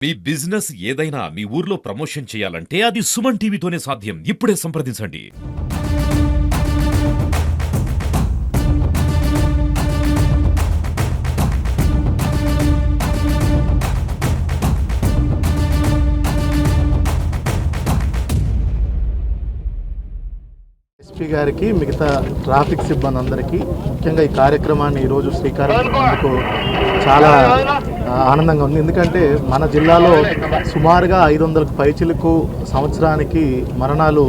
మీ business ఏదైనా మీ ఊర్లో promotion చేయాలంటే అది సుమన్ టీవీతోనే సాధ్యం. ఇప్పుడే సంప్రదించండి. ఎస్పీ గారికి, మిగతా ట్రాఫిక్ సిబ్బంది అందరికీ ముఖ్యంగా ఈ కార్యక్రమాన్ని ఈరోజు శ్రీకారం చుట్టినందుకు చాలా ఆనందంగా ఉంది. ఎందుకంటే మన జిల్లాలో సుమారుగా 500కు పైచిలకు సంవత్సరానికి మరణాలు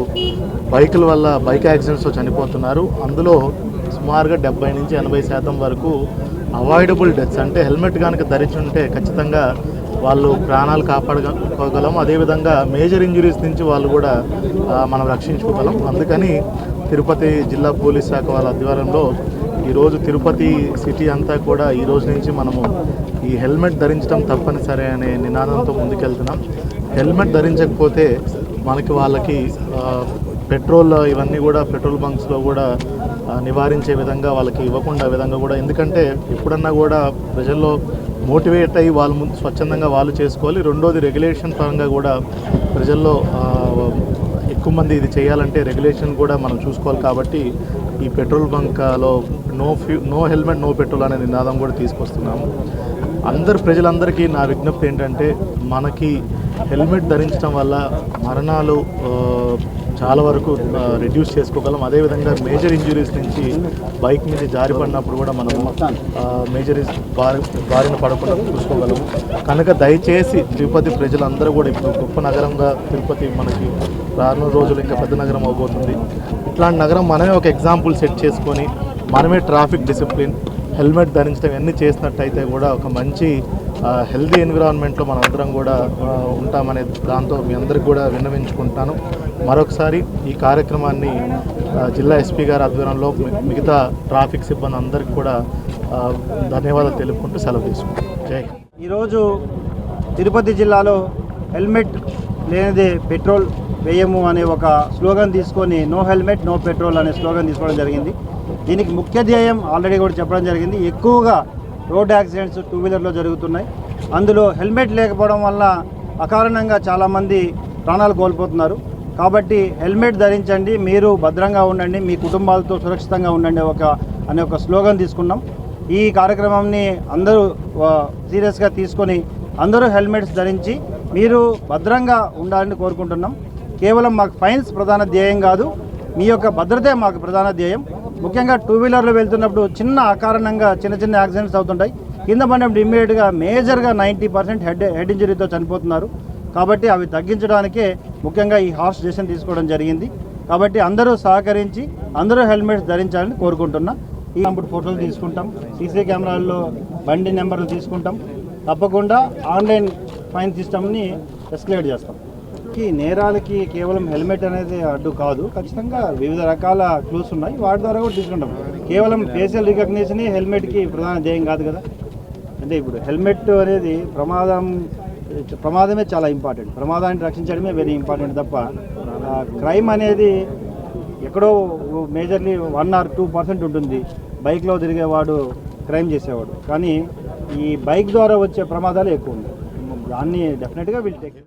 బైకుల వల్ల, బైక్ యాక్సిడెంట్స్తో చనిపోతున్నారు. అందులో సుమారుగా 70 నుంచి 80% వరకు అవాయిడబుల్ డెత్స్, అంటే హెల్మెట్ కనుక ధరించి ఉంటే ఖచ్చితంగా వాళ్ళు ప్రాణాలు కాపాడుకోగలం. అదేవిధంగా మేజర్ ఇంజరీస్ నుంచి వాళ్ళు కూడా మనం రక్షించుకోగలం. అందుకని తిరుపతి జిల్లా పోలీస్ శాఖ వాళ్ళ ఆధ్వర్యంలో ఈరోజు తిరుపతి సిటీ అంతా కూడా ఈ రోజు నుంచి మనము ఈ హెల్మెట్ ధరించడం తప్పనిసరి అనే నినాదంతో ముందుకెళ్తున్నాం. హెల్మెట్ ధరించకపోతే వాళ్ళకి పెట్రోల్ ఇవన్నీ కూడా పెట్రోల్ బంక్స్లో కూడా నివారించే విధంగా వాళ్ళకి ఇవ్వకుండా విధంగా కూడా, ఎందుకంటే ఎప్పుడన్నా కూడా ప్రజల్లో మోటివేట్ అయ్యి వాళ్ళు ముందు స్వచ్ఛందంగా వాళ్ళు చేసుకోవాలి. రెండోది రెగ్యులేషన్ పరంగా కూడా ప్రజల్లో ఎక్కువ మంది ఇది చేయాలంటే రెగ్యులేషన్ కూడా మనం చూసుకోవాలి. కాబట్టి ఈ పెట్రోల్ బంక్లో నో హెల్మెట్ నో పెట్రోల్ అనే నినాదం కూడా తీసుకొస్తున్నాము. ప్రజలందరికీ నా విజ్ఞప్తి ఏంటంటే, మనకి హెల్మెట్ ధరించడం వల్ల మరణాలు చాలా వరకు రిడ్యూస్ చేసుకోగలం. అదేవిధంగా మేజర్ ఇంజురీస్ నుంచి బైక్ మీద జారిపడినప్పుడు కూడా మనం మేజర్ బారిన పడకుండా చూసుకోగలము. కనుక దయచేసి తిరుపతి ప్రజలందరూ కూడా, ఇప్పుడు గొప్ప నగరంగా తిరుపతి మనకి రానున్న రోజులు ఇంకా పెద్ద నగరం అవబోతుంది. ఇట్లాంటి నగరం మనమే ఒక ఎగ్జాంపుల్ సెట్ చేసుకొని మనమే ట్రాఫిక్ డిసిప్లిన్, హెల్మెట్ ధరించడం ఇవన్నీ చేసినట్టయితే కూడా ఒక మంచి హెల్దీ ఎన్విరాన్మెంట్లో మనందరం కూడా ఉంటామనే దాంతో మీ అందరికి కూడా విన్నవించుకుంటాను. మరొకసారి ఈ కార్యక్రమాన్ని జిల్లా ఎస్పీ గారి ఆధ్వర్యంలో మిగతా ట్రాఫిక్ సిబ్బంది అందరికీ కూడా ధన్యవాదాలు తెలుపుకుంటూ సెలవు తీసుకుంటాం. జై హింద్. ఈరోజు తిరుపతి జిల్లాలో హెల్మెట్ లేనిదే పెట్రోల్ వేయము అనే ఒక స్లోగన్ తీసుకొని నో హెల్మెట్ నో పెట్రోల్ అనే స్లోగన్ తీసుకోవడం జరిగింది. దీనికి ముఖ్య ధ్యేయం ఆల్రెడీ కూడా చెప్పడం జరిగింది. ఎక్కువగా రోడ్ యాక్సిడెంట్స్ 2 వీలర్లో జరుగుతున్నాయి. అందులో హెల్మెట్ లేకపోవడం వల్ల అకారణంగా చాలామంది ప్రాణాలు కోల్పోతున్నారు. కాబట్టి హెల్మెట్ ధరించండి, మీరు భద్రంగా ఉండండి, మీ కుటుంబాలతో సురక్షితంగా ఉండండి అనే ఒక స్లోగన్ తీసుకున్నాం. ఈ కార్యక్రమాన్ని అందరూ సీరియస్గా తీసుకొని అందరూ హెల్మెట్స్ ధరించి మీరు భద్రంగా ఉండాలని కోరుకుంటున్నాం. కేవలం మాకు ఫైన్స్ ప్రధాన ధ్యేయం కాదు, మీ యొక్క భద్రతే మాకు ప్రధాన ధ్యేయం. ముఖ్యంగా 2 వీలర్లో వెళ్తున్నప్పుడు చిన్న అకారణంగా చిన్న యాక్సిడెంట్స్ అవుతుంటాయి. కింద పడినప్పుడు ఇమ్మీడియట్గా మేజర్గా 90% హెడ్ ఇంజరీతో చనిపోతున్నారు. కాబట్టి అవి తగ్గించడానికే ముఖ్యంగా ఈ హార్ష్ డెసిషన్ తీసుకోవడం జరిగింది. కాబట్టి అందరూ సహకరించి అందరూ హెల్మెట్స్ ధరించాలని కోరుకుంటున్నా. ఈ ఫోటోలు తీసుకుంటాం, సీసీ కెమెరాల్లో బండి నెంబర్లు తీసుకుంటాం. తప్పకుండా ఆన్లైన్ ఫైన్ సిస్టమ్ని ఎస్కలేట్ చేస్తాం. ఈ నేరాలకి కేవలం హెల్మెట్ అనేది అడ్డు కాదు, ఖచ్చితంగా వివిధ రకాల క్లూస్ ఉన్నాయి, వాటి ద్వారా కూడా తీసుకుంటాం. కేవలం ఫేషియల్ రికగ్నిషన్ హెల్మెట్కి ప్రధాన ధ్యేయం కాదు కదా. అంటే ఇప్పుడు హెల్మెట్ అనేది ప్రమాదమే చాలా ఇంపార్టెంట్, ప్రమాదాన్ని రక్షించడమే వెరీ ఇంపార్టెంట్ తప్ప క్రైమ్ అనేది ఎక్కడో మేజర్లీ 1 or 2% ఉంటుంది. బైక్లో తిరిగేవాడు క్రైమ్ చేసేవాడు, కానీ ఈ బైక్ ద్వారా వచ్చే ప్రమాదాలు ఎక్కువ ఉన్నాయి. దాన్ని డెఫినెట్గా వీల్ టేక్.